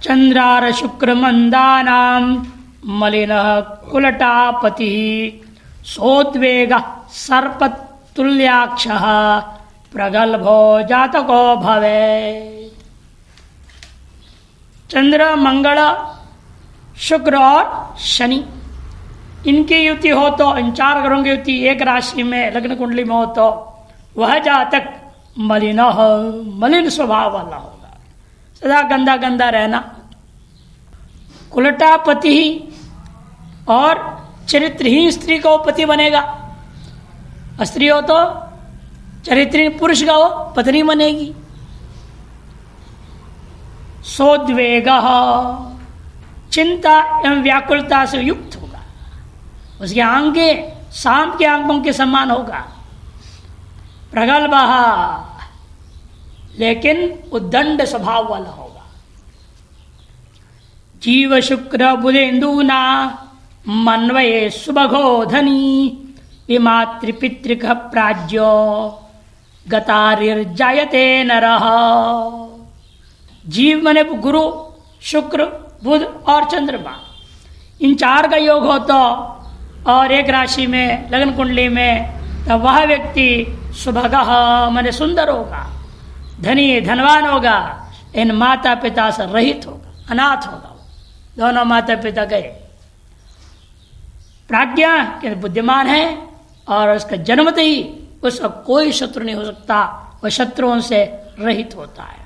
चंद्रार शुक्र मंदानां मलिनः कुलटापतिः सोद्वेगः सर्पतुल्याक्षः प्रगल्भो जातको भवेत्। चंद्र, मंगल, शुक्र और शनि, इनकी युति हो तो, इन 4 ग्रहों की युति एक राशि में लग्न कुंडली में हो तो वह जातक मलिन स्वभाव वाला होगा, सदा गंदा गंदा रहना। कुलटापति और चरित्रहीन स्त्री का वो पति बनेगा। स्त्री हो तो चरित्रहीन पुरुष का वो पत्नी बनेगी। सोद्वेग, चिंता एवं व्याकुलता से युक्त होगा। उसके आंखें सांप के आंखों के समान होगा। प्रगल्भ, लेकिन उद्दंड स्वभाव वाला होगा। जीव शुक्र बुधेन्दूना मन्वये सुभगो धनी विमातृपितृक प्राज्यो गतारिर्जायते नरः। जीव मने गुरु, शुक्र, बुध और चंद्रमा, इन 4 का योग हो तो और एक राशि में लग्न कुंडली में, तो वह व्यक्ति सुभगः मने सुंदर होगा, धनी धनवान होगा, इन माता पिता से रहित होगा, अनाथ होगा। दोनों माता पिता गए। प्राज्ञा के बुद्धिमान है और उसका जन्मते ही उसका कोई शत्रु नहीं हो सकता, वह शत्रुओं से रहित होता है।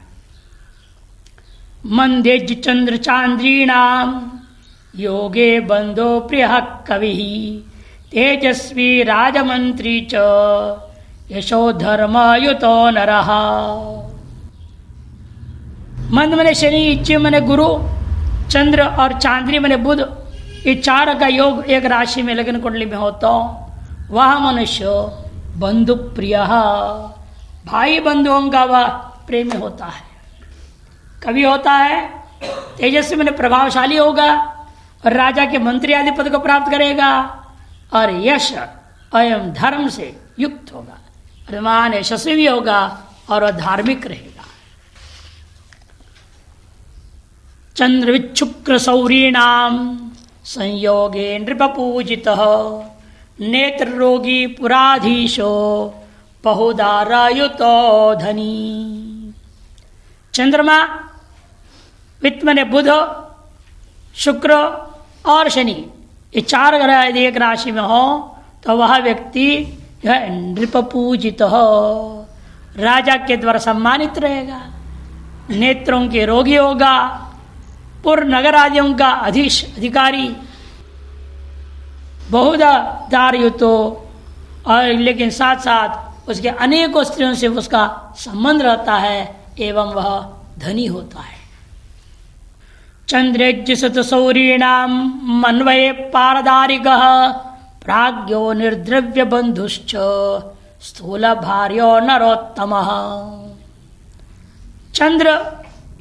मंदेज चंद्र चांद्रीणाम योगे बंधो प्रिय कवि तेजस्वी राजमंत्री च यशो धर्म युतो नरः। मंद मने शनि, इच्छ मने गुरु, चंद्र और चांद्री मने बुध, ये 4 का योग एक राशि में लग्न कुंडली में हो तो वह मनुष्य बंधु प्रिय, भाई बंधुओं का वह प्रेमी होता है, कवि होता है, तेजस्वी मने प्रभावशाली होगा और राजा के मंत्री आदि पद को प्राप्त करेगा और यश एवं धर्म से युक्त होगा, अभिमान यशस्वी भी होगा और वह धार्मिक रहेगा। चंद्र विच्छुक्र सौरीणाम संयोगे नृपपूजितः नेत्र रोगी पुराधीशो बहुदारायुतो धनी। चंद्रमा वित्त मने बुध, शुक्र और शनि, ये 4 ग्रह यदि एक राशि में हो तो वह व्यक्ति नृप पूजित हो, राजा के द्वारा सम्मानित रहेगा, नेत्रों के रोगी होगा, पुर नगर आदियों का अधिकारी, बहुधा दारयुतो, और लेकिन साथ साथ उसके अनेकों स्त्रियों से उसका संबंध रहता है एवं वह धनी होता है। चंद्रेज्जसत सौरीणाम मन्वये पारदारिकः प्राज्ञो निर्द्रव्य बंधुश्च स्थूल भार्यो नरोत्तमः। चंद्र,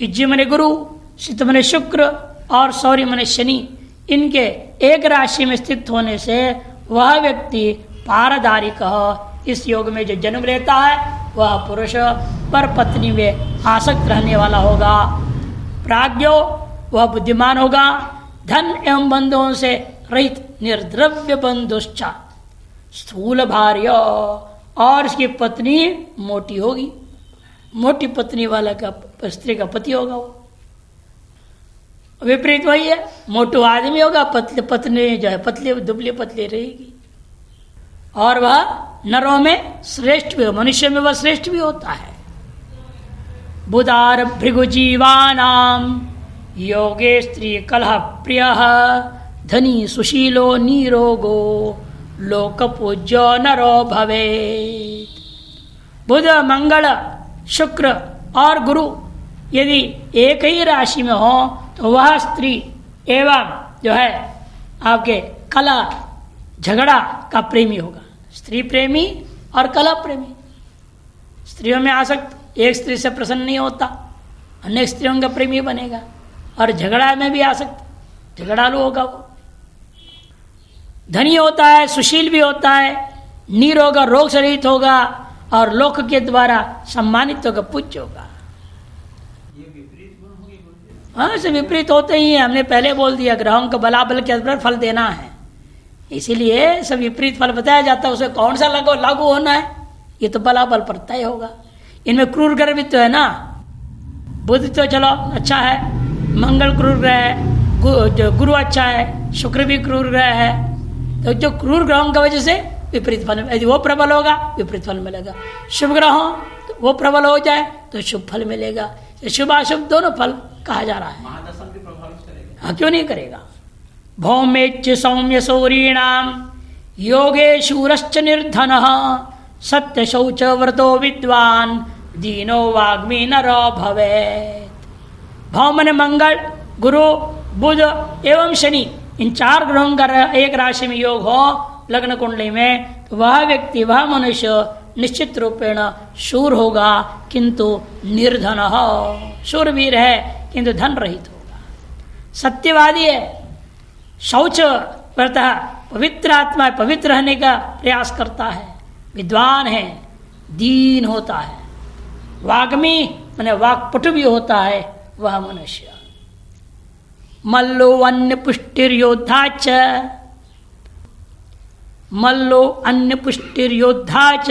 इज्ज मने गुरु, सित मने शुक्र और सौर्य मने शनि, इनके एक राशि में स्थित होने से वह व्यक्ति पारदारिक, इस योग में जो जन्म लेता है वह पुरुष पर पत्नी में आसक्त रहने वाला होगा। प्राज्ञो, वह बुद्धिमान होगा, धन एवं बंधुओं से रहित, निर्द्रव्य बंधुश्च स्थूल भार्य, और इसकी पत्नी मोटी होगी, मोटी पत्नी वाला का स्त्री का पति होगा। वो विपरीत वही है, मोटू आदमी होगा, पतले पत्नी जो है पतली दुबली पतली रहेगी। और वह नरों में श्रेष्ठ भी, मनुष्य में वह श्रेष्ठ भी होता है। बुधार भृगुजीवानाम योगे स्त्री कलह प्रिय धनी सुशीलो नीरोगो लोक पूज्यो नरो भवेत्। बुध, मंगल, शुक्र और गुरु यदि एक ही राशि में हो तो वह स्त्री एवं जो है आपके कला झगड़ा का प्रेमी होगा। स्त्री प्रेमी और कला प्रेमी, स्त्रियों में आसक्त, एक स्त्री से प्रसन्न नहीं होता, अनेक स्त्रियों का प्रेमी बनेगा, और झगड़ा में भी आसक्त, झगड़ालू होगा। वो धनी होता है, सुशील भी होता है, नीर होगा, रोग से रहित होगा और लोक के द्वारा सम्मानित होगा, पूज्य होगा। ये विपरीत गुण हाँ, से विपरीत होते ही हैं। हमने पहले बोल दिया ग्रहों का बलाबल के आधार पर फल देना है, इसीलिए सब विपरीत फल बताया जाता है। उसे कौन सा लागू होना है, ये तो बलाबल पर तय होगा। इनमें क्रूर ग्रह भी तो है ना। बुध तो चलो अच्छा है, मंगल क्रूर ग्रह है, गुरु अच्छा है, शुक्र भी क्रूर ग्रह है। तो जो क्रूर ग्रहों की वजह से विपरीत फल, यदि वो प्रबल होगा विपरीत फल मिलेगा। शुभ ग्रह हो तो वो प्रबल हो जाए तो शुभ फल मिलेगा। शुभ अशुभ दोनों फल कहा जा रहा है। महादशा भी प्रभावित करेगा। हाँ, क्यों नहीं करेगा। भौमेच सौम्य सौरीणाम योगे शूरश्च निर्धन सत्य शौच व्रतो विद्वान दीनो वाग्मी नरो भवेत्। भौम ने मंगल, गुरु, बुध एवं शनि, इन 4 ग्रहों का एक राशि में योग हो लग्न कुंडली में, तो वह व्यक्ति, वह मनुष्य निश्चित रूपेण शूर होगा किंतु निर्धन हो। शूरवीर है किंतु धन रहित होगा। सत्यवादी है, शौच व्रत, पवित्र आत्मा है, पवित्र रहने का प्रयास करता है, विद्वान है, दीन होता है, वाग्मी माने वाक्पटु भी होता है वह मनुष्य। मल्लो अन्य पुष्टिर्योद्धा च, मल्लो अन्य पुष्टिर्योद्धा च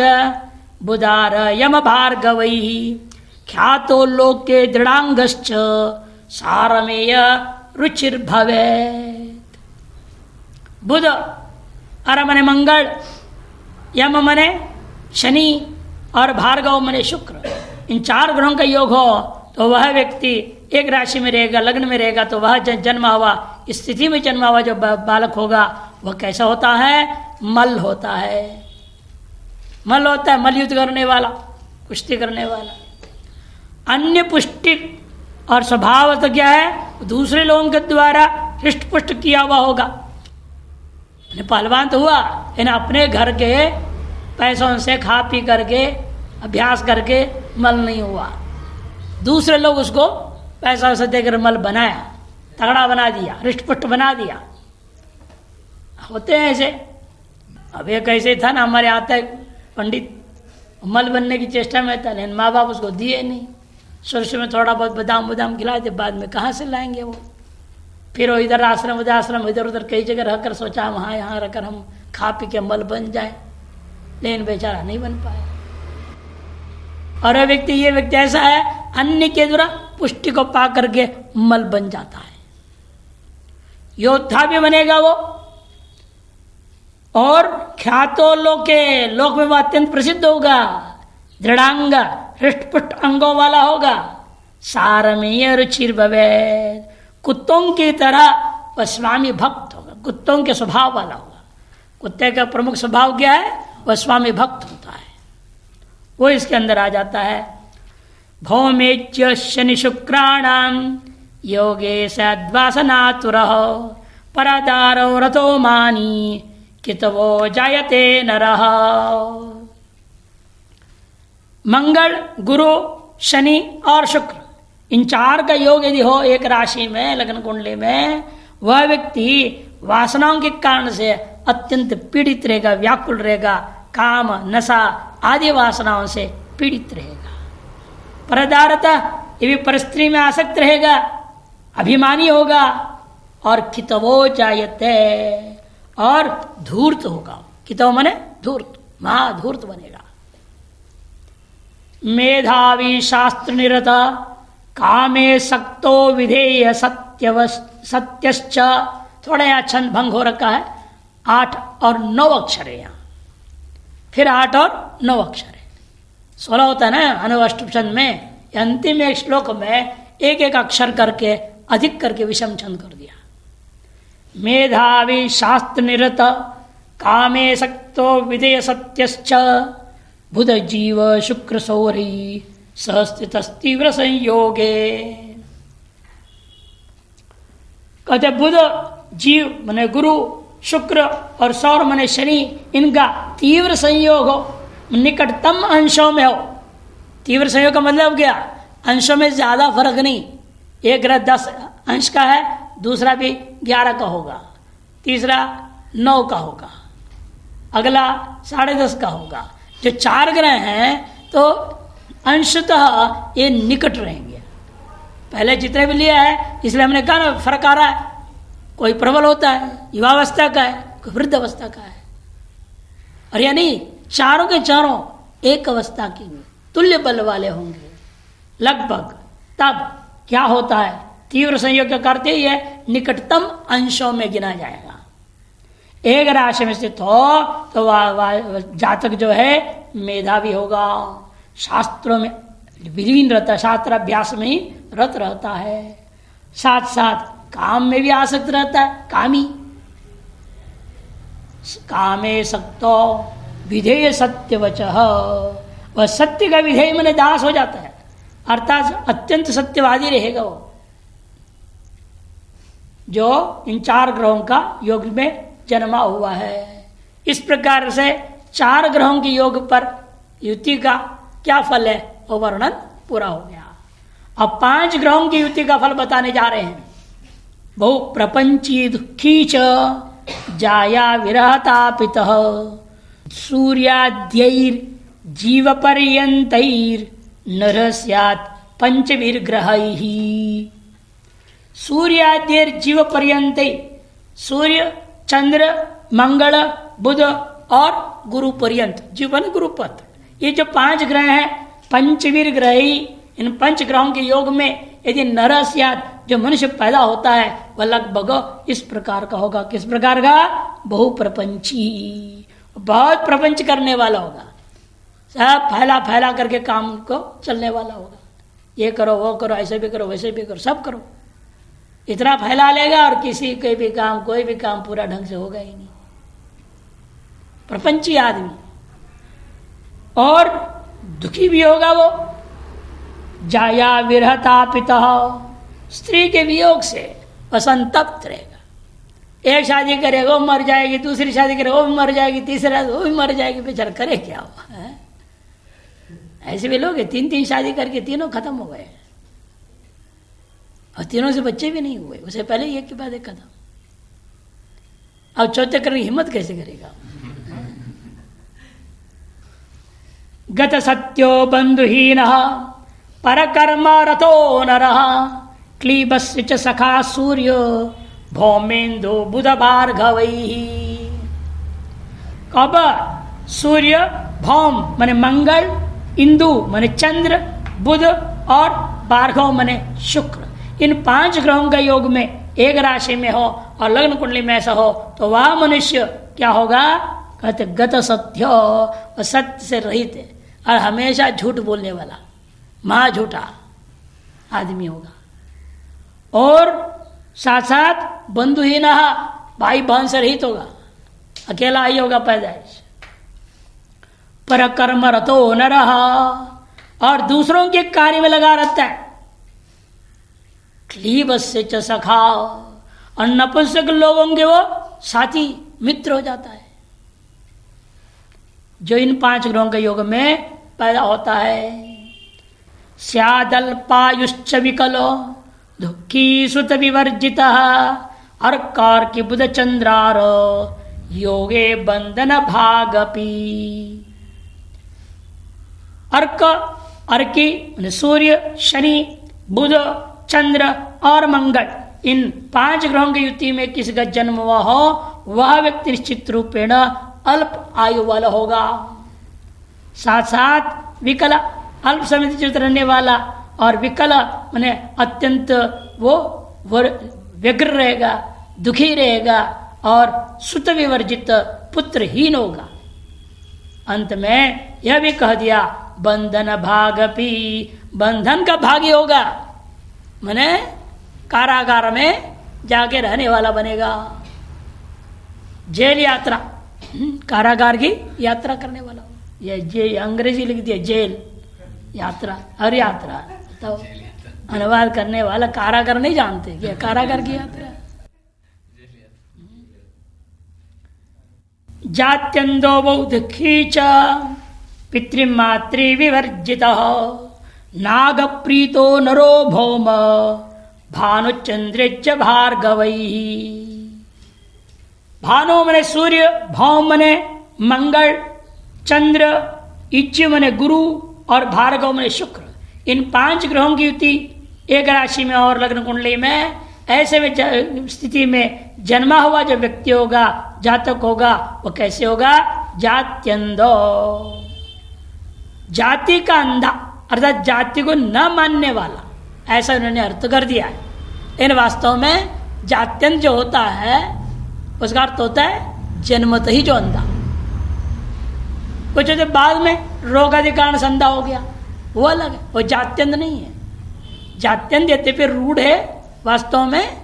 बुधार यम भार्गवै ख्यातो लोके दृढ़ांगश्च सारमेय रुचिर्भवेत्। बुध अर मने मंगल, यम मने शनि और भार्गव मने शुक्र, इन 4 ग्रहों का योग हो तो वह व्यक्ति एक राशि में रहेगा, लग्न में रहेगा, तो वह जन्मा हुआ, स्थिति में जन्मा हुआ जो बालक होगा वह कैसा होता है? मल होता है। मल होता है, मलयुद्ध करने वाला, कुश्ती करने वाला। अन्य पुष्टि और स्वभाव तो क्या है? दूसरे लोगों के द्वारा हृष्ट पुष्ट किया हुआ होगा। पहलवान तो हुआ, इन्हें अपने घर के पैसों से खा पी करके अभ्यास करके मल नहीं हुआ। दूसरे लोग उसको पैसा वैसा देकर मल बनाया, तगड़ा बना दिया, हृष्ट पुष्ट बना दिया। होते हैं ऐसे। अब एक ऐसे था ना, हमारे आता है पंडित, मल बनने की चेष्टा में था, लेकिन माँ बाप उसको दिए नहीं। शुरू में थोड़ा बहुत बादाम बादाम खिलाए थे, बाद में कहाँ से लाएंगे वो। फिर वो इधर आश्रम उधर आश्रम, इधर उधर कई जगह रहकर सोचा वहाँ यहाँ रहकर हम खा पी के मल बन जाए, लेकिन बेचारा नहीं बन पाया। और ये व्यक्ति ऐसा है, अन्य के द्वारा पुष्टि को पा करके मल बन जाता है। योद्धा भी बनेगा वो, और ख्यातो लोके, लोक में वो अत्यंत प्रसिद्ध होगा। दृढ़ांग, हृष्टपुष्ट अंगों वाला होगा। सारमेय रुचिर भवेत्, कुत्तों की तरह वह स्वामी भक्त होगा, कुत्तों के स्वभाव वाला होगा। कुत्ते का प्रमुख स्वभाव क्या है? वह स्वामी भक्त होता है, वो इसके अंदर आ जाता है। भौमेज्य शनि शुक्राणाम योगे सद्वासनातुरः परादारो रतो मानी कितवो जायते नरः। मंगल, गुरु, शनि और शुक्र, इन 4 का योग यदि हो एक राशि में, लग्न कुंडली में, वह व्यक्ति वासनाओं के कारण से अत्यंत पीड़ित रहेगा, व्याकुल रहेगा, काम, नशा आदि वासनाओं से पीड़ित रहेगा। परदारता, ये भी परस्त्री में आसक्त रहेगा, अभिमानी होगा, और कितवो जायते, और धूर्त होगा। कितव माने धूर्त, महाधूर्त बनेगा। मेधावी शास्त्र निरत कामे सक्तो विधेय सत्यश्च। थोड़ा यहाँ छंद भंग हो रखा है, 8 और 9 अक्षर है यहाँ, फिर 8 और 9 अक्षर है। 16 होता है ना अनुष्टुप छंद में। अंतिम एक श्लोक में एक एक अक्षर करके अधिक करके विषम छंद कर दिया। मेधावी शास्त्र निरत कामे सक्तो विधेय सत्यश्च बुध जीव शुक्र सौरी सहस्थित तीव्र संयोगे। कहते बुध जीव मने गुरु, शुक्र और सौर मने शनि, इनका तीव्र संयोग हो, निकटतम अंशों में हो। तीव्र संयोग का मतलब क्या? अंशों में ज्यादा फर्क नहीं। एक ग्रह 10 अंश का है, दूसरा भी 11 का होगा, तीसरा 9 का होगा, अगला 10.5 का होगा। जो 4 ग्रह हैं तो अंशतः ये निकट रहेंगे, पहले जितने भी लिया है, इसलिए हमने कहा ना फर्क आ रहा है। कोई प्रबल होता है, युवावस्था का है, कोई वृद्ध अवस्था का है। और यानी चारों के चारों एक अवस्था के तुल्य बल वाले होंगे लगभग। तब क्या होता है, तीव्र संयोग करते ही है निकटतम अंशों में गिना जाएगा। एक राशि में स्थित हो तो जातक जो है मेधावी होगा, शास्त्रों में विलीन रहता है, शास्त्राभ्यास में ही रत रहता है, साथ साथ काम में भी आसक्त रहता है, कामी। कामे सक्तो विधेय सत्य वचः, वह सत्य का विधेय मैंने दास हो जाता है, अर्थात अत्यंत सत्यवादी रहेगा वो, जो इन 4 ग्रहों का योग में जन्मा हुआ है। इस प्रकार से 4 ग्रहों के योग पर युति का क्या फल है वो वर्णन पूरा हो गया। अब 5 ग्रहों की युति का फल बताने जा रहे हैं। बहु प्रपंची दुखी च जाया विरहतापितः सूर्याद्यैर जीव पर्यंतैर नरः स्यात् पंचभिर्ग्रहैः। सूर्याद्यैर जीव पर्यंतैर, सूर्य, चंद्र, मंगल, बुध और गुरु पर्यंत, जीवन गुरुपथ, ये जो 5 ग्रह हैं पंचवीर ग्रही। इन 5 ग्रहों के योग में यदि नर स्यात्, जो मनुष्य पैदा होता है वह लगभग इस प्रकार का होगा। किस प्रकार का? बहु प्रपंची, बहुत प्रपंच करने वाला होगा, सब फैला फैला करके काम को चलने वाला होगा। ये करो वो करो, ऐसे भी करो वैसे भी करो, सब करो, इतना फैला लेगा और किसी के भी काम, कोई भी काम पूरा ढंग से होगा ही नहीं। प्रपंची आदमी, और दुखी भी होगा वो। जाया विरहतापितः, स्त्री के वियोग से वह संतप्त रहेगा। एक शादी करेगा वो मर जाएगी, दूसरी शादी करेगा वो भी मर जाएगी, तीसरा वो भी मर जाएगी, बेचारा करे क्या हुआ है? ऐसे भी लोग 3-3 शादी करके तीनों खत्म हो गए, और तीनों से बच्चे भी नहीं हुए, उसे पहले एक के बाद एक खत्म। अब चौथे करने की हिम्मत कैसे करेगा? गत सत्यो बंधुहीनः परकर्म रतो नरः क्लीबस्य च सखा सूर्यो भौमेन्दु बुध भार्गवैः। अब सूर्य, भौम माने मंगल, इंदु माने चंद्र, बुध और भार्गव माने शुक्र, इन 5 ग्रहों का योग में एक राशि में हो और लग्न कुंडली में ऐसा हो तो वह मनुष्य क्या होगा? कहते गत सत्य, और सत्य से रहित है और हमेशा झूठ बोलने वाला, महा झूठा आदमी होगा। और साथ साथ बंधुहीन, भाई बहन से रहित होगा, अकेला ही होगा पैदाइश। पर कर्म रतो न रहा, और दूसरों के कार्य में लगा रहता है। क्लीबस्य च सखा, और नपुंसक लोग होंगे वो साथी मित्र हो जाता है, जो इन 5 ग्रहों के योग में पैदा होता है। स्यादल्पायुश्च विकलो दुखी सुत विवर्जितः अर्कार की बुध चंद्रार योगे बंधन भागपी। अर्क, अर्की सूर्य, शनि, बुध, चंद्र और मंगल, इन 5 ग्रहों की युति में किसी का जन्म हुआ हो वह व्यक्ति निश्चित रूपेण अल्प आयु वाला होगा। साथ साथ विकल, अल्प समय तक रहने वाला, और विकल माने अत्यंत वो व्यग्र रहेगा, दुखी रहेगा, और सुत विवर्जित, पुत्रहीन होगा। अंत में यह भी कह दिया बंधन भागपी, बंधन का भागी होगा, माने कारागार में जाके रहने वाला बनेगा। जेल यात्रा, कारागार की यात्रा करने वाला, ये अंग्रेजी लिख दिया जेल यात्रा, हर यात्रा तो अनुवाद करने वाला कारागार नहीं जानते कि कारागार की यात्रा। जात्यंदो बहुदुखी च पितृमातृ विवर्जितः नागप्रीतो नरो भौम भानुचंद्रेच भार्गवैः। भानु मने सूर्य, भौम मने मंगल, चंद्र, इच्छ मने गुरु और भार्गव मने शुक्र, इन 5 ग्रहों की युति एक राशि में और लग्न कुंडली में, ऐसे में स्थिति में जन्मा हुआ जो व्यक्ति होगा, जातक होगा, वो कैसे होगा? जात्यंधो, जाति का अंधा, अर्थात जाति को न मानने वाला, ऐसा उन्होंने अर्थ कर दिया है। इन वास्तव में जात्यंत जो होता है उसका अर्थ होता है जन्मत ही जो अंधा। कुछ जो बाद में रोग आदि कारण से अंधा हो गया वो अलग है, वो जात्यंत नहीं है। जात्यंत यद्यपि रूढ़ है, वास्तव में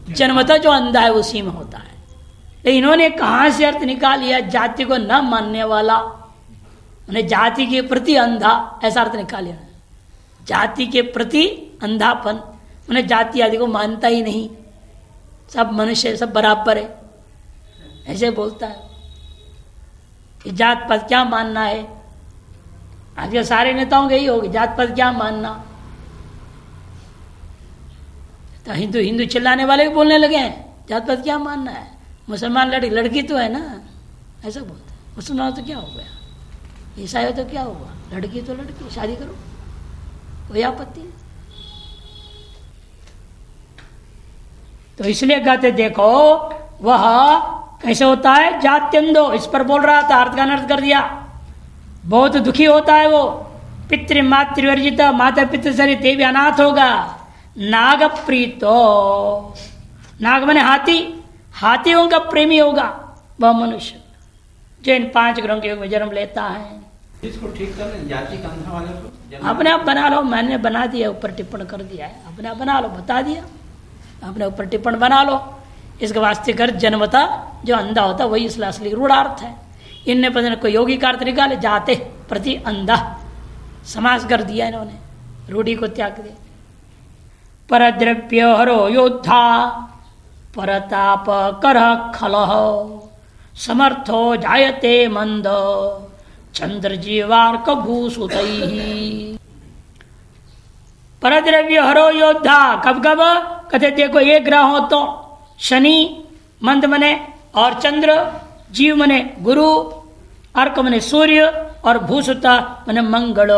जन्मतः जो अंधा है उसी में होता है। लेकिन इन्होंने कहां से अर्थ निकाल लिया? जाति को न मानने वाला, उन्हें जाति के प्रति अंधा, ऐसा अर्थ निकाल लिया। जाति के प्रति अंधापन, उन्हें जाति आदि को मानता ही नहीं, सब मनुष्य सब बराबर है, ऐसे बोलता है। जात पात क्या मानना है? आज के सारे नेताओं के ही होगी, जात पात क्या मानना। तो हिंदू हिंदू चिल्लाने वाले भी बोलने लगे हैं जात पात क्या मानना है। मुसलमान लड़की तो है ना, ऐसा बोलते हैं। मुसलमान तो क्या हो गया, ईसाई हो तो क्या होगा, लड़की तो लड़की, शादी करो, कोई आपत्ति नहीं। तो इसलिए कहते देखो वह कैसे होता है? जात्यंधो, इस पर बोल रहा था, अर्थ का अनर्थ कर दिया। बहुत दुखी होता है वो, पितृ मातृवर्जित, माता पितृ सरित, भी अनाथ होगा। नाग प्रीतो, नाग माने हाथी, हाथियों का प्रेमी होगा वह मनुष्य जो इन 5 ग्रहों के योग में जन्म लेता है। इसको ठीक कर लें, जाति का अंधा वाले को अपने आप बना लो, मैंने बना दिया, ऊपर टिप्पण कर दिया है, अपने आप बना लो, बता दिया, अपने ऊपर टिप्पण बना लो। इसके वास्ते कर जन्मता जो अंधा होता वही इसलिए असली रूढ़ार्थ है। इनने पता नहीं कोई योगी का अर्थ निकाले, जाते प्रति अंधा समास कर दिया इन्होंने, रूढ़ी को त्याग दिया। परद्रव्य हरो योद्धा, परताप कर खलह, समर्थो जायते मंद, चंद्र जीवार्क भूसुतैः। परद्रव्य हरो योद्धा, कब कब कहते देखो, एक ग्रह हो तो शनि मंद मने, और चंद्र, जीव मने गुरु, अर्क मने सूर्य, और भूसुता मने मंगल।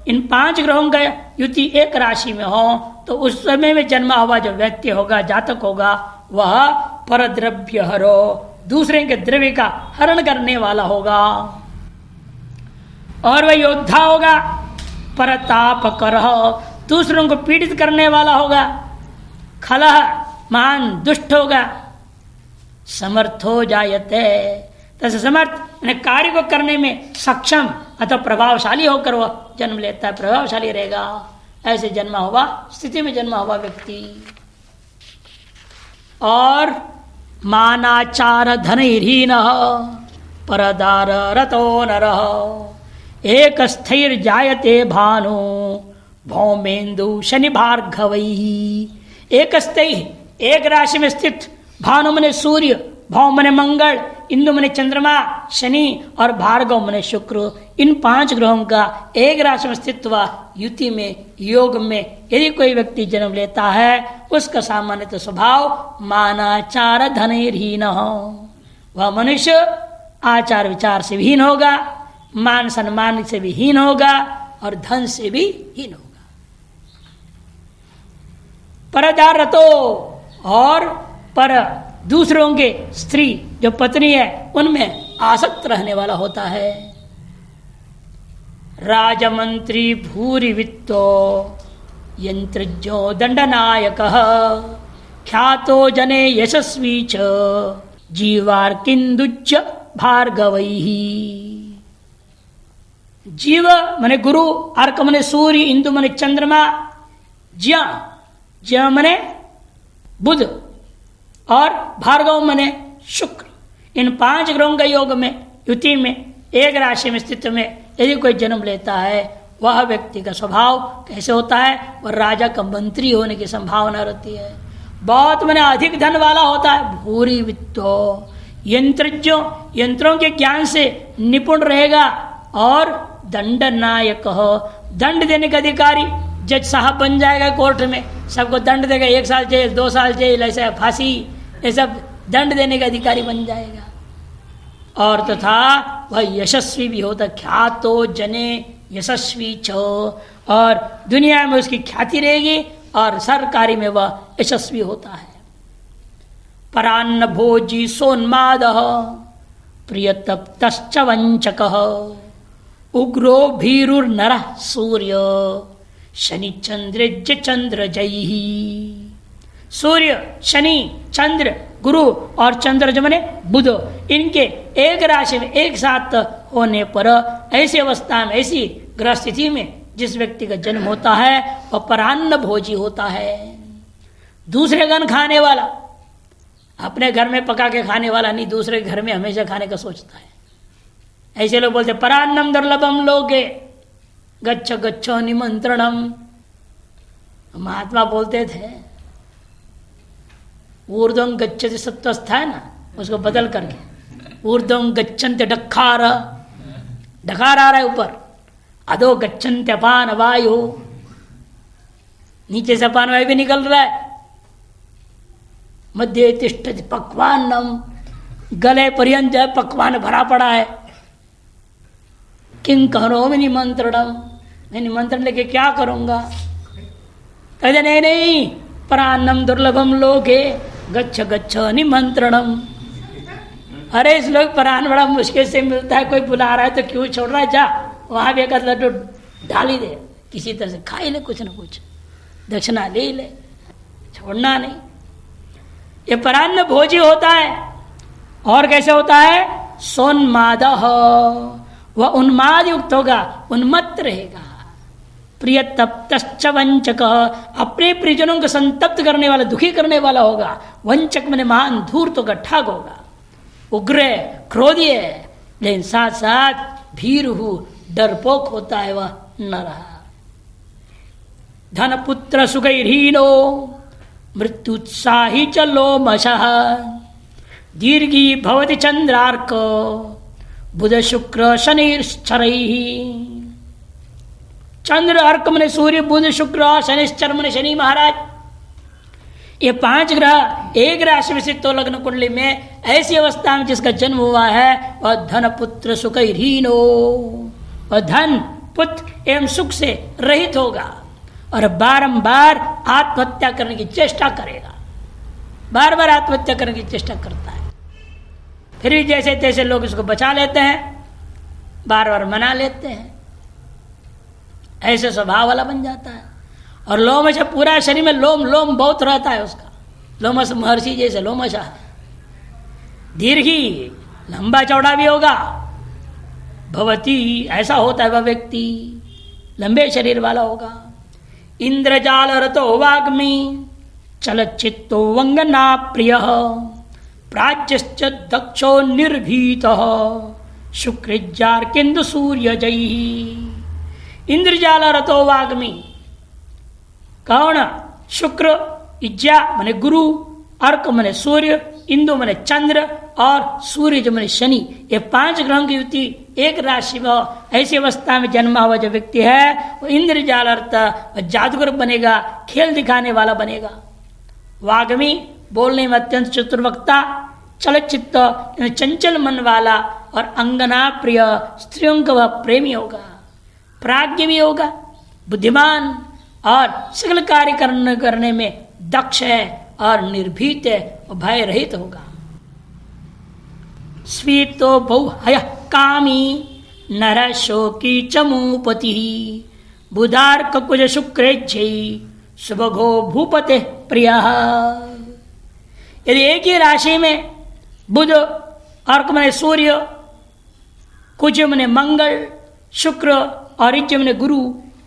इन 5 ग्रहों का युति एक राशि में हो तो उस समय में जन्मा हुआ जो व्यक्ति होगा, जातक होगा, वह परद्रव्य हरो, दूसरे के द्रव्य का हरण करने वाला होगा। और वह योद्धा होगा, परताप करह, दूसरों को पीड़ित करने वाला होगा, खलह महान दुष्ट होगा, समर्थो जायते, तसे समर्थ कार्य को करने में सक्षम अथवा प्रभावशाली होकर वह जन्म लेता है, प्रभावशाली रहेगा। ऐसे जन्मा हुआ स्थिति में जन्मा हुआ व्यक्ति। और मानाचार धनहीन परदार रतो नरः, एक स्थिर जायते भानु भौमेन्दु शनि भार्गवैः। एक स्थैर्य, एक राशि में स्थित, भानु मने सूर्य, भौ मने मंगल, इंदु मने चंद्रमा, शनि और भार्गव मने शुक्र। इन 5 ग्रहों का एक राशि में स्थित हुआ युति में, योग में यदि कोई व्यक्ति जन्म लेता है, उसका सामान्य स्वभाव मानाचार धनहीन हो, वह मनुष्य आचार विचार से विहीन होगा, मान सम्मान से भी हीन होगा, और धन से भी हीन होगा। परदार रतो, और पर दूसरों के स्त्री जो पत्नी है उनमें आसक्त रहने वाला होता है। राजमंत्री भूरि वित्तो यंत्रज्ञो दंडनायकः, ख्यातो जने यशस्वी च जीवार्किन्दुच्च भार्गवैः। जीव मने गुरु, अर्क मने सूर्य, इंदु मने चंद्रमा, ज्या मने बुध, और भार्गव मने शुक्र। इन 5 ग्रहों के योग में, युति में, एक राशि में स्थित में यदि कोई जन्म लेता है, वह व्यक्ति का स्वभाव कैसे होता है? वह राजा का मंत्री होने की संभावना रहती है, बहुत मने अधिक धन वाला होता है। भूरि वित्तो, यंत्रज्ञों, यंत्रों के ज्ञान से निपुण रहेगा, और दंड नायक, दंड देने का अधिकारी, जज साहब बन जाएगा कोर्ट में, सबको दंड देगा, 1 साल जेल, 2 साल जेल, ऐसा फांसी, ये सब दंड देने का अधिकारी बन जाएगा। और तथा वह यशस्वी भी होता, ख्यातो जने यशस्वी छ, और दुनिया में उसकी ख्याति रहेगी और सरकारी में वह यशस्वी होता है। परान्न भोजी सोन्माद प्रियतप्तश्च वंचकः उग्रो भीरुर्नर सूर्य शनि चंद्रज्य चंद्र जयी। सूर्य, शनि, चंद्र, गुरु और चंद्र जो मने बुध, इनके एक राशि में एक साथ होने पर ऐसी अवस्था में, ऐसी ग्रह स्थिति में जिस व्यक्ति का जन्म होता है वह परान्न भोजी होता है। दूसरे गन खाने वाला, अपने घर में पका के खाने वाला नहीं, दूसरे घर में हमेशा खाने का सोचता है। ऐसे लोग बोलते परान्नम दुर्लभम लोगे गच्छ गच्छो निमंत्रणम। महात्मा बोलते थे ऊर्ध्वं गच्छति सत्वस्था है ना, उसको बदल करके ऊर्ध्वं गच्छन्त्य डकार, डकार आ रहा है ऊपर, अधो गच्छन्त्य अपान वायु, नीचे से अपान वायु भी निकल रहा है। मध्य तिष्ठति पक्वान्नम, गले पर्यंत पकवान भरा पड़ा है। किं करोमि निमंत्रणम, मैं निमंत्रण लेके क्या करूंगा। कहते नहीं नहीं, परान्नम दुर्लभम लोगे गच्छ गच्छ निमंत्रणम। अरे इस लोग परान बड़ा मुश्किल से मिलता है, कोई बुला रहा है तो क्यों छोड़ रहा है, जा वहां भी एक लड्डू डाल ही दे, किसी तरह से खा ही ले, कुछ ना कुछ दक्षिणा ले ही ले, छोड़ना नहीं। ये परान्न भोजी होता है। और कैसे होता है, सोन्माद, वह उन्माद युक्त होगा, उन्मत्त रहेगा। प्रिय तप्तश्च वंचक, अपने प्रियजनों को संतप्त करने वाला, दुखी करने वाला होगा। वंचक मैंने महान धूर्त होगा, ठग होगा, उग्र है, क्रोधी है, लेकिन साथ साथ भीरु, डरपोक होता है वह न रहा। धन पुत्र सुखैर्हीनो मृत्युत्साही च लोमशः दीर्घी भवति चंद्रार्क बुध शुक्र शनिश्चरैः। चंद्र, अर्क मने सूर्य, बुध, शुक्र और शनिश्चर मने शनि महाराज, ये 5 ग्रह एक राशि में स्थित लग्न कुंडली में ऐसी अवस्था में जिसका जन्म हुआ है वह धन पुत्र सुखैर्हीनो, वह धन पुत्र एवं सुख से रहित होगा और बारंबार आत्महत्या करने की चेष्टा करेगा। बार बार आत्महत्या करने की चेष्टा करता है, फिर भी जैसे तैसे लोग इसको बचा लेते हैं, बार बार मना लेते हैं, ऐसे स्वभाव वाला बन जाता है। और लोमश, पूरा शरीर में लोम लोम बहुत रहता है उसका, लोमश महर्षि जैसे लोमशा है। दीर्घी, लंबा चौड़ा भी होगा। भवती, ऐसा होता है वह व्यक्ति लंबे शरीर वाला होगा। इंद्रजाल रतो वाग्मी चलचित्तो वंगना प्रिय प्राज्यश्च दक्षो निर्भीत शुक्रजार किंदु सूर्य जयी। इंद्रजाल रतो वाग्मी, कौन, शुक्र, इज्जा मने गुरु, अर्क मने सूर्य, इंदु मने चंद्र और सूर्य जो मने शनि, ये 5 ग्रहों की युति एक राशि में ऐसी अवस्था में जन्मा हुआ जो व्यक्ति है वो इंद्रजाल अर्थ जादूगर बनेगा, खेल दिखाने वाला बनेगा। वाग्मी, बोलने में अत्यंत चतुर्वक्ता, चलचित्त चंचल मन वाला और अंगना प्रिय, स्त्रियों का वह प्रेमी होगा। प्राज्ञ भी होगा, बुद्धिमान और सकल कार्य करने में दक्ष है और निर्भीत है और भय रहित होगा। स्वीतो बहुहय कामी नर शोकी चमूपति बुधार्क कुज शुक्रेच्छै सुभगो भूपते प्रिय। यदि एक ही राशि में बुध, अर्क मने सूर्य, कुज मने मंगल, शुक्र और इज्ज मने गुरु,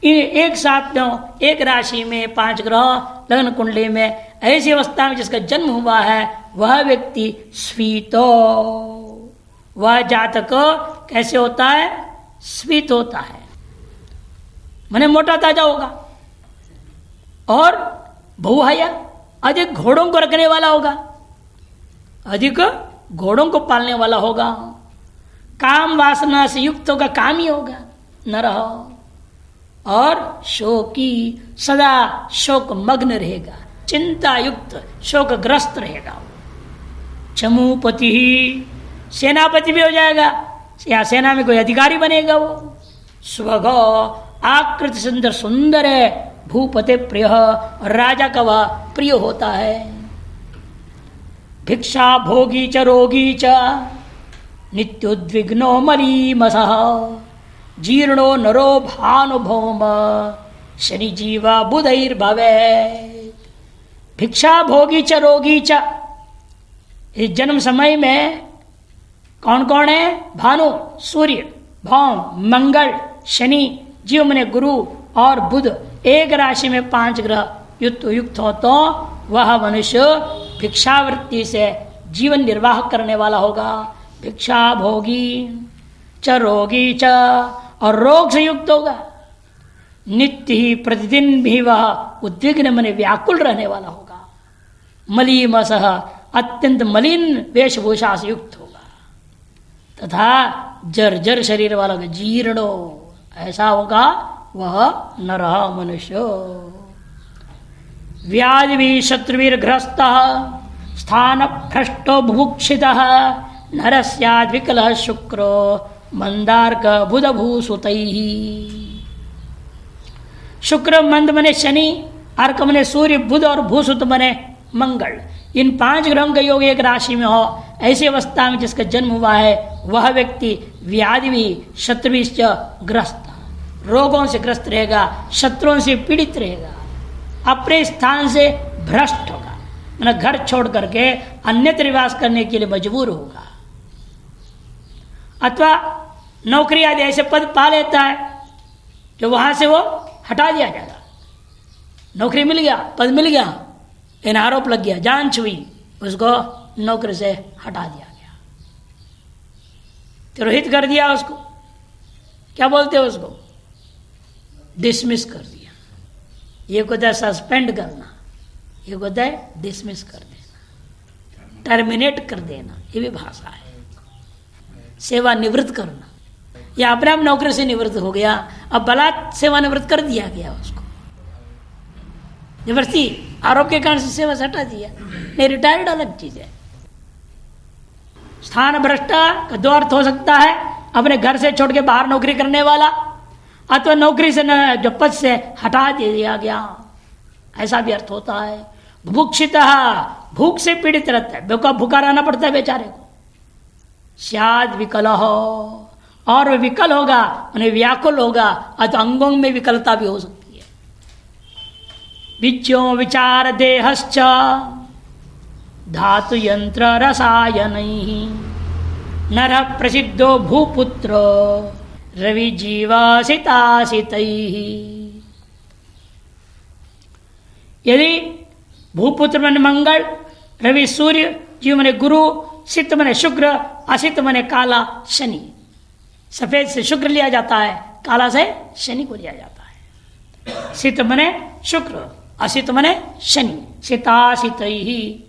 एक साथ में एक राशि में 5 ग्रह लग्न कुंडली में ऐसी अवस्था में जिसका जन्म हुआ है वह व्यक्ति स्वीतो, वह जातक कैसे होता है, स्वीत होता है, माने मोटा ताजा होगा। और बहुहया, अधिक घोड़ों को रखने वाला होगा, अधिक घोड़ों को पालने वाला होगा। काम वासना से युक्त होगा, कामी होगा, न रहो। और शोकी, सदा शोक मग्न रहेगा, चिंता युक्त, शोकग्रस्त रहेगा। चमूपति ही, सेनापति भी हो जाएगा या सेना में कोई अधिकारी बनेगा वो। स्वग, आकृति सुंदर सुंदर है, भूपते प्रिय, राजा का वह प्रिय होता है। भिक्षा भोगी च रोगी च नित्योद्विग्नो मलीमसः, जीर्णो नरो भानुभौम शनि जीवा बुधैर्भवेत्। भिक्षा भोगी च रोगी च, इस जन्म समय में कौन कौन है? भानु, सूर्य, भौम, मंगल, शनि, जीव मने गुरु और बुध, एक राशि में 5 ग्रह युक्त हो तो वह मनुष्य भिक्षावृत्ति से जीवन निर्वाह करने वाला होगा। भिक्षा भोगी च रोगी च, और रोग से युक्त होगा। नित्य ही प्रतिदिन भी वह उद्विग्न मने व्याकुल रहने वाला होगा। मलीमसः, अत्यंत मलिन वेशभूषा से युक्त होगा। तथा जर्जर शरीर वाला होगा, जीर्णो, ऐसा होगा वह नरः मनुष्य। व्याधि शत्रुर्ग्रस्त स्थान भ्रष्टो बुभुक्षितः नरस्याद् विकलः शुक्रो मंदार्क बुध भूसुतैः। शुक्र मंद मने शनि, अर्क मने सूर्य, बुध और भूसुत मने मंगल, इन 5 ग्रहों का योग एक राशि में हो, ऐसी अवस्था में जिसका जन्म हुआ है वह व्यक्ति व्याधि शत्रुश्च ग्रस्त, रोगों से ग्रस्त रहेगा, शत्रुओं से पीड़ित रहेगा, अपने स्थान से भ्रष्ट होगा, मतलब घर छोड़ करके अन्यत्र निवास करने के लिए मजबूर होगा। अथवा नौकरी आदि ऐसे पद पा लेता है जो वहां से वो हटा दिया जाएगा। नौकरी मिल गया, पद मिल गया, इन आरोप लग गया, जान छुई, उसको नौकरी से हटा दिया गया, तिरोहित कर दिया उसको। क्या बोलते हैं उसको? डिसमिस कर दिया। ये होता है सस्पेंड करना, ये होता है डिसमिस कर देना, टर्मिनेट कर देना, ये भी भाषा है। सेवा निवृत्त करना, या अपने आप नौकरी से निवृत्त हो गया, अब बलात् सेवा निवृत्त कर दिया गया उसको, जबरदस्ती आरोप के कारण से सेवा से हटा दिया, नहीं रिटायर्ड अलग चीज है। स्थान भ्रष्टा का 2 अर्थ हो सकता है, अपने घर से छोड़ के बाहर नौकरी करने वाला, अथवा नौकरी से जो पद से हटा दिया गया, ऐसा भी अर्थ होता है। बुभुक्षितः, भूख से पीड़ित रहता है, भूखा रहना पड़ता है बेचारे को। स्याद् विकलः, और वह विकल होगा, उन्हें व्याकुल होगा, अथवा अंगों में विकलता भी हो सकती है। विच्यो विचार देहश्च धातु यंत्र रसायनैः नरः प्रसिद्धो भूपुत्र रवि जीवासितासितैः। यदि भूपुत्र मन मंगल, रवि सूर्य, जीव मने गुरु, सित मने शुक्र, असित मने काला शनि। सफेद से शुक्र लिया जाता है, काला से शनि को लिया जाता है। सित मने शुक्र, असित मने शनि, सितासितैः।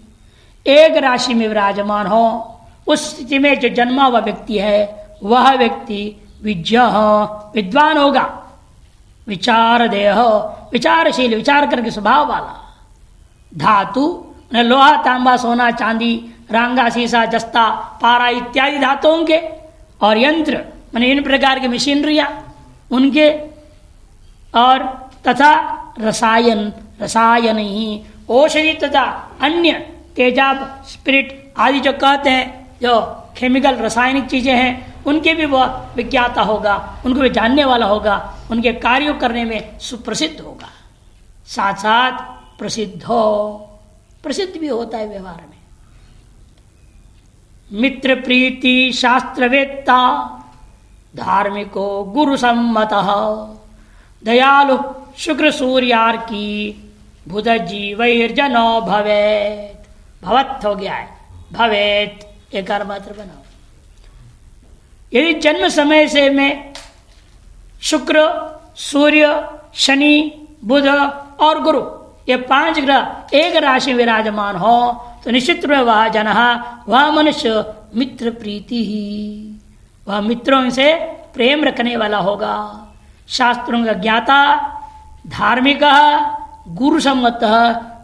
एक राशि में विराजमान हो, उस स्थिति में जो जन्मा हुआ व्यक्ति है वह व्यक्ति विज्ञः, विद्वान होगा। विचार देह, विचारशील, विचार करके स्वभाव वाला। धातु लोहा, तांबा, सोना, चांदी, रांगा, सीसा, जस्ता, पारा इत्यादि धातुओं के, और यंत्र माने इन प्रकार की मशीनरियां उनके, और तथा रसायन, रसायन ही औषधि तथा अन्य तेजाब, स्पिरिट आदि जो कहते हैं, जो केमिकल रासायनिक चीजें हैं, उनके भी वह विज्ञाता होगा, उनको भी जानने वाला होगा, उनके कार्यों करने में सुप्रसिद्ध होगा। साथ साथ प्रसिद्ध हो, प्रसिद्ध भी होता है व्यवहार में। मित्र प्रीति शास्त्रवेत्ता धार्मिको गुरु सम्मतः दयालु शुक्र सूर्यार्की बुध जीवैर्जनो भवेत्। भवत् हो गया है, भवेत् एकार मात्र बनाओ। यदि जन्म समय से में शुक्र, सूर्य, शनि, बुध और गुरु ये 5 ग्रह एक राशि में विराजमान हो तो निश्चित रूप वह जन, वह मनुष्य मित्र प्रीति ही, वह मित्रों से प्रेम रखने वाला होगा। शास्त्रों का ज्ञाता, धार्मिक, गुरु सम्मत,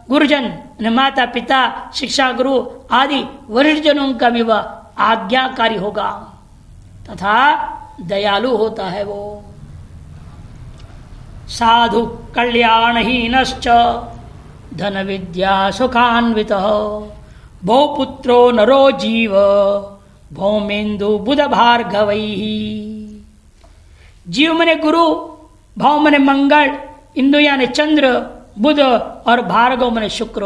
गुरुजन माता पिता, शिक्षा गुरु आदि वरिष्ठ जनों का भी वह आज्ञाकारी होगा, तथा दयालु होता है वो। साधु कल्याणहीनश्च धन विद्या सुखान्वितः बहुपुत्रो नरो जीव भौमेन्दु बुध भार्गवैः। जीव मने गुरु, भौ मने मंगल, इंदु यानी चंद्र, बुध और भार्गव मने शुक्र।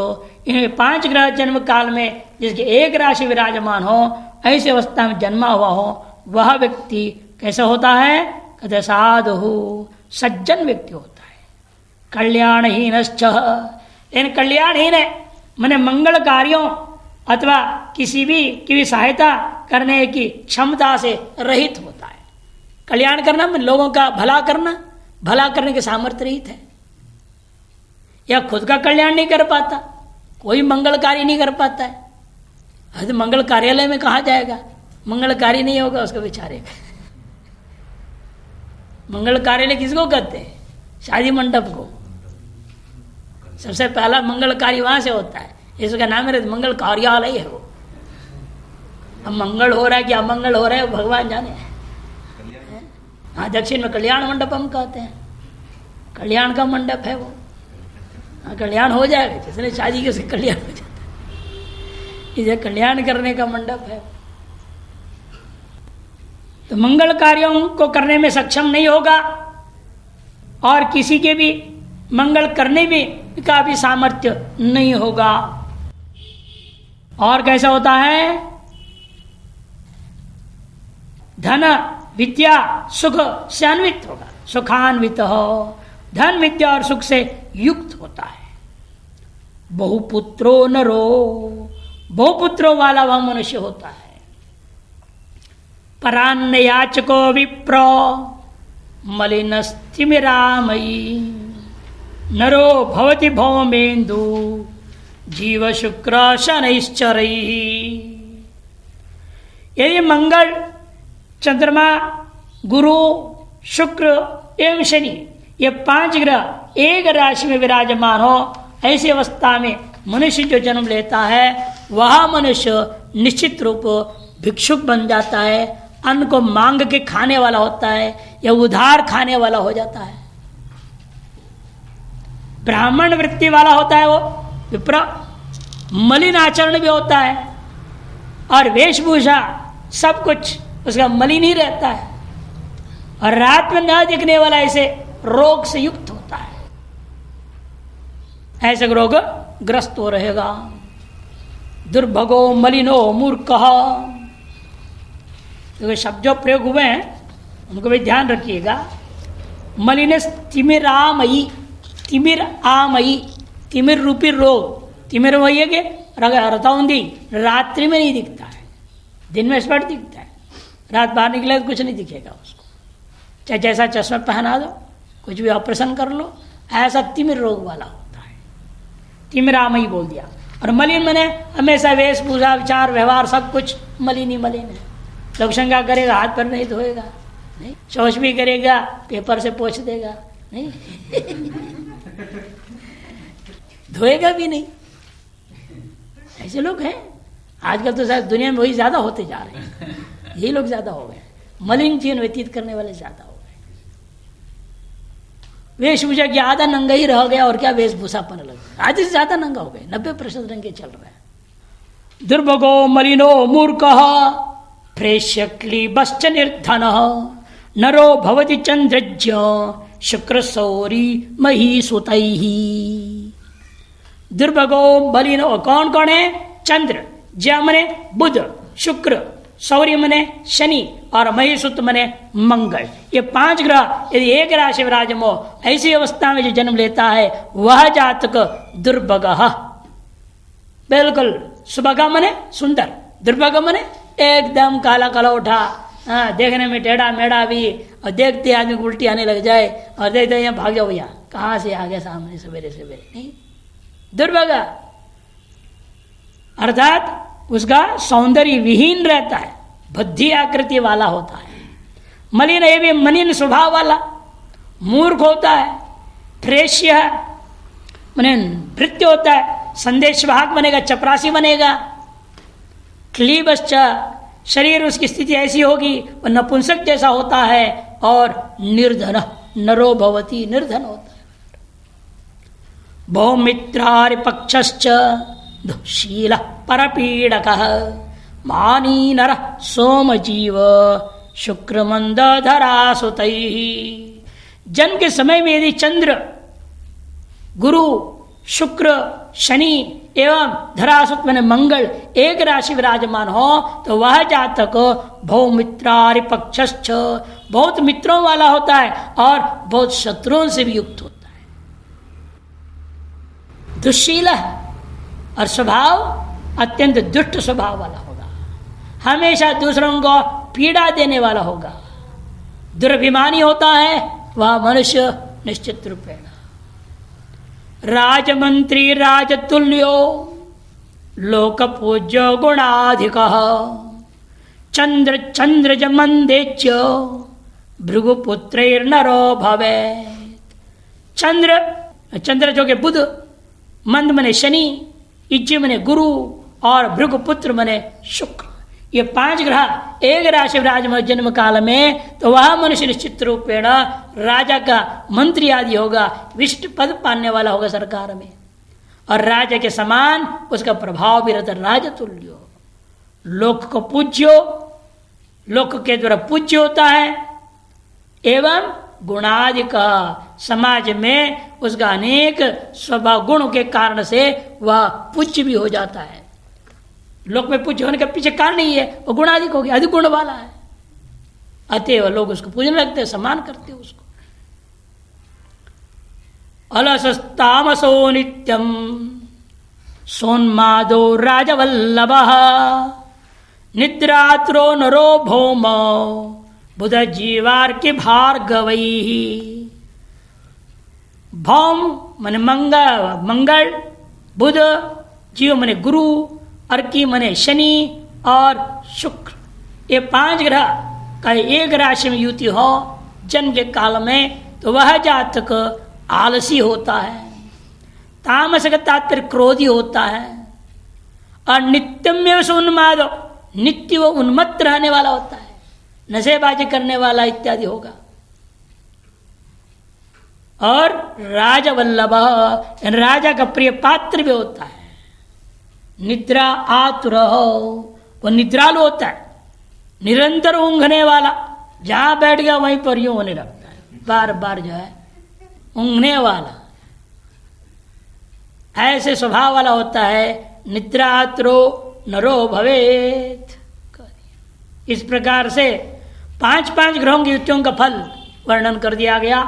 इन्हें 5 ग्रह जन्म काल में जिसके एक राशि विराजमान हो, ऐसी अवस्था में जन्मा हुआ हो, वह व्यक्ति कैसा होता है? कहते साधु, सज्जन व्यक्ति होता है। कल्याणहीनश्च, इन कल्याणहीन है मने मंगल कार्यों अथवा किसी भी की सहायता करने की क्षमता से रहित होता है। कल्याण करना मतलब लोगों का भला करना, भला करने के सामर्थ्य रहित है, या खुद का कल्याण नहीं कर पाता, कोई मंगल कार्य नहीं कर पाता है। अरे मंगल कार्यालय में कहा जाएगा? मंगल कार्य नहीं होगा उसका बेचारे का। मंगल कार्यालय किसको कहते हैं? शादी मंडप को। सबसे पहला मंगल कार्य वहां से होता है, इसका नाम है मंगल कार्यालय है वो। अब मंगल हो रहा है कि अमंगल हो रहा है भगवान जाने। हाँ, दक्षिण में कल्याण मंडप हम कहते हैं, कल्याण का मंडप है वो। हाँ, कल्याण हो जाएगा, जिसने शादी की उसके कल्याण हो जाता है, इसे कल्याण करने का मंडप है। तो मंगल कार्यों को करने में सक्षम नहीं होगा और किसी के भी मंगल करने में का भी सामर्थ्य नहीं होगा। और कैसा होता है? धन विद्या सुख से अन्वित होगा, सुखान्वित हो, धन विद्या और सुख से युक्त होता है। बहुपुत्रो नरो, बहुपुत्रों वाला वह मनुष्य होता है। परान्न याचको विप्र मलिनस्तिमिरामयी नरो भवति भौमेन्दु जीव शुक्र शनैश्चरैः। यदि मंगल, चंद्रमा, गुरु, शुक्र एवं शनि ये 5 ग्रह एक राशि में विराजमान हो, ऐसी अवस्था में मनुष्य जो जन्म लेता है वह मनुष्य निश्चित रूप भिक्षुक बन जाता है, अन्न को मांग के खाने वाला होता है या उधार खाने वाला हो जाता है। ब्राह्मण वृत्ति वाला होता है वो विप्र, मलिन आचरण भी होता है और वेशभूषा सब कुछ उसका मलिन ही रहता है, और रात में न दिखने वाला ऐसे रोग से युक्त होता है, ऐसे रोग ग्रस्त हो रहेगा। दुर्भगो मलिनो मूर्खः, तो शब्द जो प्रयोग हुए हैं उनको भी ध्यान रखिएगा। मलिन तिमिरामयी, तिमिर आमयी, तिमिर रूपी रोग। तिमिर वही है कि रतौंधी रात्रि में नहीं दिखता है, दिन में स्पष्ट दिखता है, रात बाहर निकले तो कुछ नहीं दिखेगा उसको, चाहे जैसा चश्मा पहना दो, कुछ भी ऑपरेशन कर लो, ऐसा तिमिर रोग वाला होता है। तिमिरामयी बोल दिया। और मलिन मने हमेशा वेशभूषा, विचार, व्यवहार सब कुछ मलिन ही मलिन है। लोग शंका करेगा हाथ पर नहीं धोएगा, नहीं शौच भी करेगा पेपर से पोंछ देगा, नहीं धोएगा भी नहीं। ऐसे लोग हैं आजकल, तो शायद दुनिया में वही ज्यादा होते जा रहे हैं, यही लोग ज्यादा हो गए, मलिन जीवन व्यतीत करने वाले ज्यादा हो गए। वेशभूषा की आधा नंगा ही रह गया और क्या वेशभूषापन लग गया, आधे से ज्यादा नंगा हो गए, 90% नंगे चल रहे हैं। दुर्भगो मलिनो मूर्खः प्रेष्य क्लीबश्च निर्धनः नरो भवति चंद्रज्ञ शुक्र सौरी महीसुतैः। दुर्भगो मलिनो कौन कौन है? चंद्र, ज्य मने बुध, शुक्र, सौर्य मने शनि और महीसुत मने मंगल। ये 5 ग्रह यदि एक राशि विराजमान हो, ऐसी अवस्था में जो जन्म लेता है वह जातक दुर्भगः, बिल्कुल सुभगा मने सुंदर, दुर्भग मने एकदम काला कलौठा, देखने में टेढ़ा मेढ़ा भी, और देखते आदमी को उल्टी आने लग जाए और देखते यहाँ भाग जाओ भैया, कहाँ से आ गए सामने सवेरे सवेरे, नहीं दुर्भगा, अर्थात उसका सौंदर्य विहीन रहता है, बुद्धि आकृति वाला होता है। मलिन ये भी मलिन स्वभाव वाला, मूर्ख होता है, प्रेष्य है मने भृत्य होता है, संदेश वाहक बनेगा, चपरासी बनेगा। क्लीबश्च शरीर उसकी स्थिति ऐसी होगी वह नपुंसक जैसा होता है, और निर्धन नरो भवति, निर्धन होता है। बहुमित्रारि पक्षश्च दुःशीलः परपीडकः मानी नरः सोमजीव शुक्रमंदधरासुतैः। जन्म के समय में यदि चंद्र, गुरु, शुक्र, शनि एवं धरासुत में मंगल एक राशि विराजमान हो तो वह जातक बहुमित्रारि पक्षश्च, बहुत मित्रों वाला होता है और बहुत शत्रुओं से भी युक्त होता है। दुःशील और स्वभाव अत्यंत दुष्ट स्वभाव वाला होगा, हमेशा दूसरों को पीड़ा देने वाला होगा। दुर्भिमानी होता है वह मनुष्य निश्चित रूपेण। राजमंत्री राजतुल्यो लोकपूज्यो गुणाधिकः चंद्र चंद्रजमंदेच्य भृगुपुत्रैर्नरो भवेत्। चंद्र जो के बुध, मंद मने शनि, इज्ज मने गुरु और भृगुपुत्र मने शुक्र, ये 5 ग्रह एक राशि विराजमान जन्म काल में तो वह मनुष्य निश्चित रूपेण राजा का मंत्री आदि होगा, विशिष्ट पद पाने वाला होगा सरकार में, और राजा के समान उसका प्रभाव भी रहता। राजतुल्यो, लोक को पूज्यो, लोक के द्वारा पूज्य होता है, एवं गुणाधिक, समाज में उसका अनेक स्वभाव गुणों के कारण से वह पूज्य भी हो जाता है। लोक में पूज्य होने के पीछे कारण नहीं है, वो गुणाधिक हो गया, अधिक गुण वाला है, अतएव लोग उसको पूजने लगते हैं, सम्मान करते हैं उसको। अलसस्तामसो नित्यम सोन्मादो राजवल्लभः निद्रात्रो नरो भौमो बुध जीवार के भार्गवैः। भौम मने मंगल, बुध, जीव मने गुरु, अर्की मने शनि और शुक्र, ये 5 ग्रह का एक राशि में युति हो जन्म के काल में तो वह जातक आलसी होता है, तामस का तात्पर्य क्रोधी होता है, और नित्यमेव से उन्माद, नित्य वो उन्मत्त रहने वाला होता है, नशेबाजी करने वाला इत्यादि होगा। और राजवल्लभ, राजा का प्रिय पात्र भी होता है। निद्रा आतुर, वो निद्रालु होता है, निरंतर ऊँघने वाला, जहां बैठ गया वहीं पर यूं होने लगता है, बार बार जो है ऊँघने वाला, ऐसे स्वभाव वाला होता है। निद्रा आतुरो नरो भवेत्। इस प्रकार से 5 ग्रहों की युतियों का फल वर्णन कर दिया गया।